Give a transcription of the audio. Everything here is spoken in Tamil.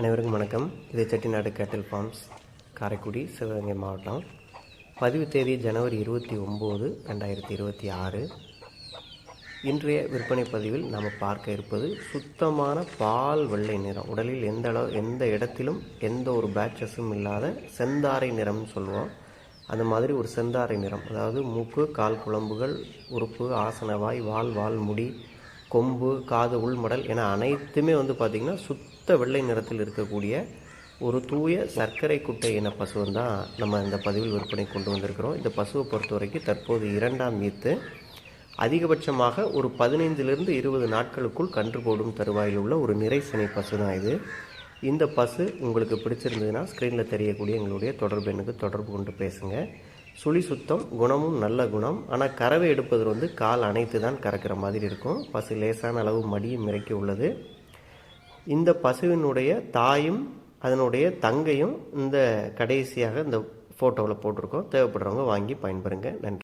அனைவருக்கும் வணக்கம். இது செட்டிநாடு கேட்டில் ஃபார்ம்ஸ், காரைக்குடி, சிவகங்கை மாவட்டம். பதிவு தேதி ஜனவரி 29, 2026. இன்றைய விற்பனை பதிவில் நாம் பார்க்க இருப்பது சுத்தமான பால் வெள்ளை நிறம், உடலில் எந்த இடத்திலும் எந்த ஒரு பேட்சஸும் இல்லாத செந்தாரை நிறம்னு சொல்லுவோம். அந்த மாதிரி ஒரு செந்தாரை நிறம், அதாவது மூக்கு, கால் குழம்புகள், உறுப்பு, ஆசனவாய், வால் முடி, கொம்பு, காது, உள்மடல் என அனைத்துமே பார்த்திங்கன்னா சுத்த வெள்ளை நிறத்தில் இருக்கக்கூடிய ஒரு தூய சர்க்கரை குட்டை இன பசுவன் தான் நம்ம இந்த பதிவில் விற்பனை கொண்டு வந்திருக்கிறோம். இந்த பசுவை பொறுத்த வரைக்கும் தற்போது 2ஆம் ஈத்து, அதிகபட்சமாக ஒரு 15லிருந்து 20 நாட்களுக்குள் கன்று போடும் தருவாயில் உள்ள ஒரு நிறைசனை பசு தான் இது. இந்த பசு உங்களுக்கு பிடிச்சிருந்ததுன்னா ஸ்க்ரீனில் தெரியக்கூடிய எங்களுடைய தொடர்பு எண்ணுக்கு தொடர்பு கொண்டு பேசுங்க. சுழி சுத்தம், குணமும் நல்ல குணம். ஆனால் கறவை எடுப்பது கால் அனைத்து தான் கறக்கிற மாதிரி இருக்கும். பசு லேசான அளவு மடியும் இறக்கி உள்ளது. இந்த பசுவினுடைய தாயும் அதனுடைய தங்கையும் இந்த கடைசியாக இந்த ஃபோட்டோவில் போட்டிருக்கோம். தேவைப்படுறவங்க வாங்கி பயன்பெறுங்க. நன்றி.